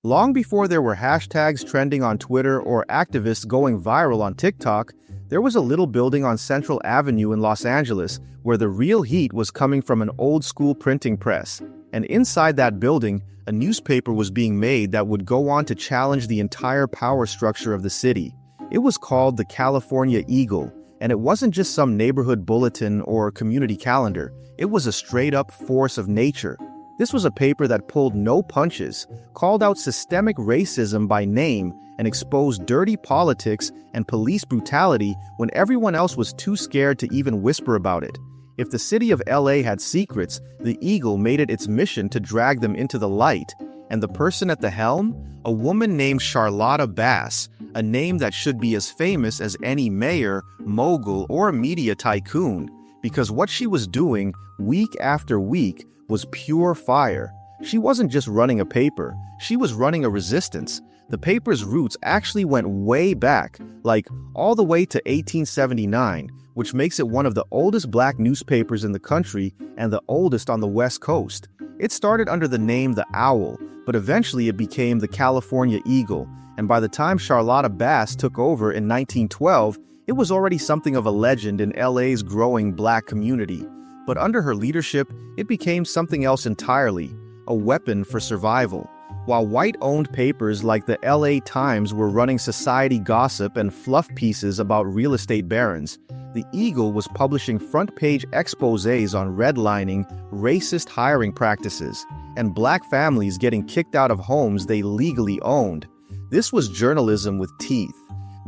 Long before there were hashtags trending on Twitter or activists going viral on TikTok, there was a little building on Central Avenue in Los Angeles where the real heat was coming from an old-school printing press. And inside that building, a newspaper was being made that would go on to challenge the entire power structure of the city. It was called the California Eagle, and it wasn't just some neighborhood bulletin or community calendar. It was a straight-up force of nature. This was a paper that pulled no punches, called out systemic racism by name, and exposed dirty politics and police brutality when everyone else was too scared to even whisper about it. If the city of LA had secrets, the Eagle made it its mission to drag them into the light. And the person at the helm? A woman named Charlotta Bass, a name that should be as famous as any mayor, mogul, or media tycoon, because what she was doing, week after week, was pure fire. She wasn't just running a paper, she was running a resistance. The paper's roots actually went way back, like all the way to 1879, which makes it one of the oldest black newspapers in the country and the oldest on the West Coast. It started under the name The Owl, but eventually it became the California Eagle, and by the time Charlotta Bass took over in 1912, it was already something of a legend in LA's growing black community. But under her leadership, it became something else entirely, a weapon for survival. While white-owned papers like the LA Times were running society gossip and fluff pieces about real estate barons, the Eagle was publishing front-page exposés on redlining, racist hiring practices, and black families getting kicked out of homes they legally owned. This was journalism with teeth.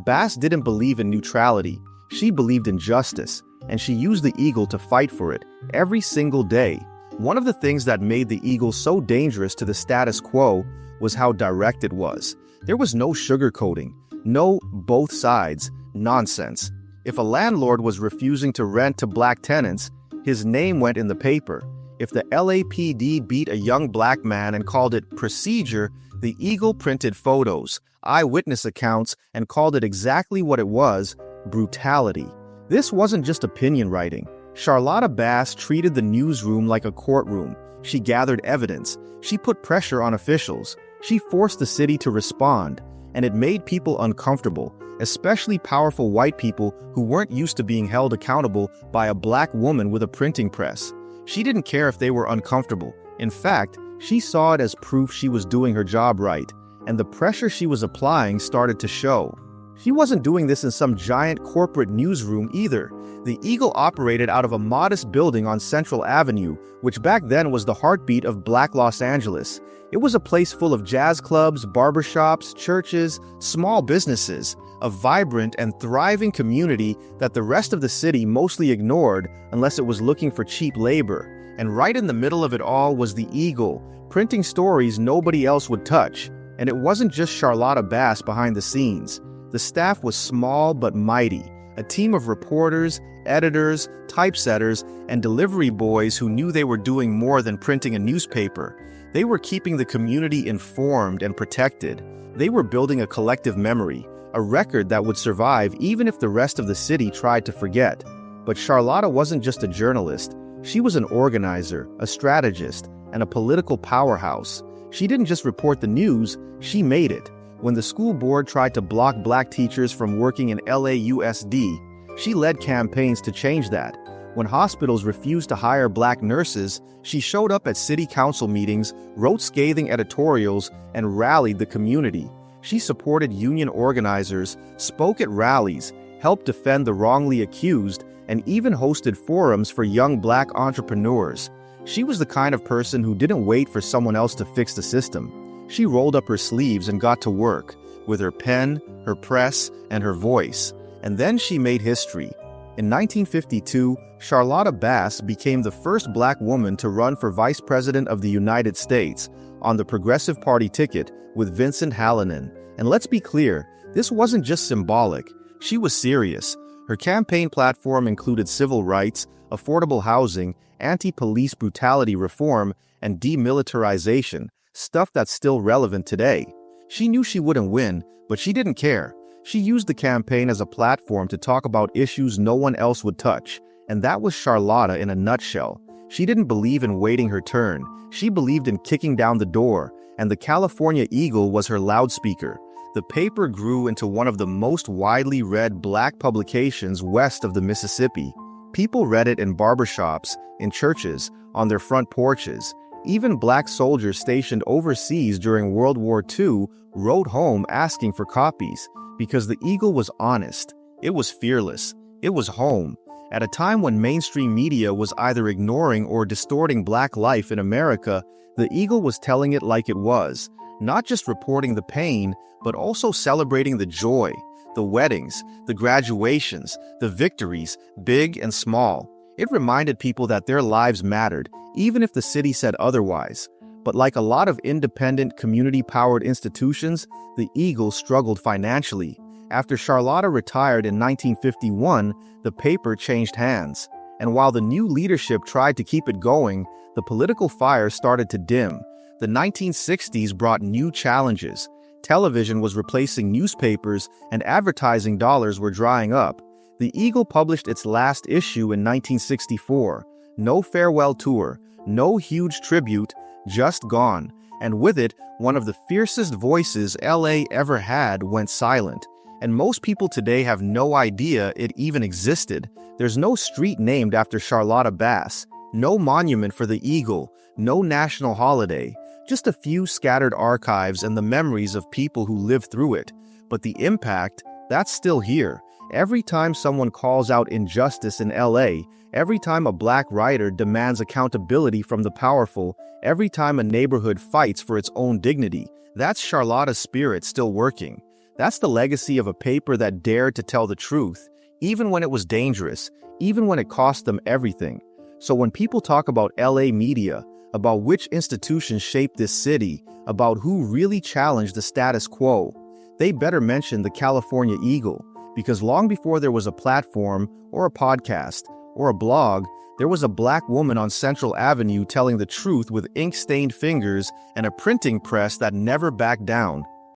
Bass didn't believe in neutrality. She believed in justice, and she used the Eagle to fight for it every single day. One of the things that made the Eagle so dangerous to the status quo was how direct it was. There was no sugarcoating, no both sides nonsense. If a landlord was refusing to rent to black tenants, his name went in the paper. If the LAPD beat a young black man and called it procedure, the Eagle printed photos, eyewitness accounts, and called it exactly what it was: brutality. This wasn't just opinion writing. Charlotta Bass treated the newsroom like a courtroom. She gathered evidence. She put pressure on officials. She forced the city to respond, and it made people uncomfortable, especially powerful white people who weren't used to being held accountable by a black woman with a printing press. She didn't care if they were uncomfortable. In fact, she saw it as proof she was doing her job right, and the pressure she was applying started to show. She wasn't doing this in some giant corporate newsroom either. The Eagle operated out of a modest building on Central Avenue, which back then was the heartbeat of Black Los Angeles. It was a place full of jazz clubs, barbershops, churches, small businesses, a vibrant and thriving community that the rest of the city mostly ignored unless it was looking for cheap labor. And right in the middle of it all was the Eagle, printing stories nobody else would touch. And it wasn't just Charlotta Bass behind the scenes. The staff was small but mighty, a team of reporters, editors, typesetters, and delivery boys who knew they were doing more than printing a newspaper. They were keeping the community informed and protected. They were building a collective memory, a record that would survive even if the rest of the city tried to forget. But Charlotta wasn't just a journalist. She was an organizer, a strategist, and a political powerhouse. She didn't just report the news, she made it. When the school board tried to block black teachers from working in LAUSD, she led campaigns to change that. When hospitals refused to hire black nurses, she showed up at city council meetings, wrote scathing editorials, and rallied the community. She supported union organizers, spoke at rallies, helped defend the wrongly accused, and even hosted forums for young black entrepreneurs. She was the kind of person who didn't wait for someone else to fix the system. She rolled up her sleeves and got to work, with her pen, her press, and her voice. And then she made history. In 1952, Charlotta Bass became the first black woman to run for Vice President of the United States on the Progressive Party ticket with Vincent Hallinan. And let's be clear, this wasn't just symbolic. She was serious. Her campaign platform included civil rights, affordable housing, anti-police brutality reform, and demilitarization, stuff that's still relevant today. She knew she wouldn't win, but she didn't care. She used the campaign as a platform to talk about issues no one else would touch, and that was Charlotta in a nutshell. She didn't believe in waiting her turn. She believed in kicking down the door, and the California Eagle was her loudspeaker. The paper grew into one of the most widely read black publications west of the Mississippi. People read it in barbershops, in churches, on their front porches. Even black soldiers stationed overseas during World War II wrote home asking for copies, because the Eagle was honest, it was fearless, it was home. At a time when mainstream media was either ignoring or distorting black life in America, the Eagle was telling it like it was, not just reporting the pain, but also celebrating the joy, the weddings, the graduations, the victories, big and small. It reminded people that their lives mattered, even if the city said otherwise. But like a lot of independent, community-powered institutions, the Eagle struggled financially. After Charlotta retired in 1951, the paper changed hands. And while the new leadership tried to keep it going, the political fire started to dim. The 1960s brought new challenges. Television was replacing newspapers, and advertising dollars were drying up. The Eagle published its last issue in 1964. No farewell tour, no huge tribute, just gone. And with it, one of the fiercest voices LA ever had went silent. And most people today have no idea it even existed. There's no street named after Charlotta Bass, no monument for the Eagle, no national holiday, just a few scattered archives and the memories of people who lived through it. But the impact, that's still here. Every time someone calls out injustice in LA, every time a black writer demands accountability from the powerful, every time a neighborhood fights for its own dignity, that's Charlotta's spirit still working. That's the legacy of a paper that dared to tell the truth, even when it was dangerous, even when it cost them everything. So when people talk about LA media, about which institutions shaped this city, about who really challenged the status quo, they better mention the California Eagle, because long before there was a platform, or a podcast, or a blog, there was a black woman on Central Avenue telling the truth with ink-stained fingers and a printing press that never backed down.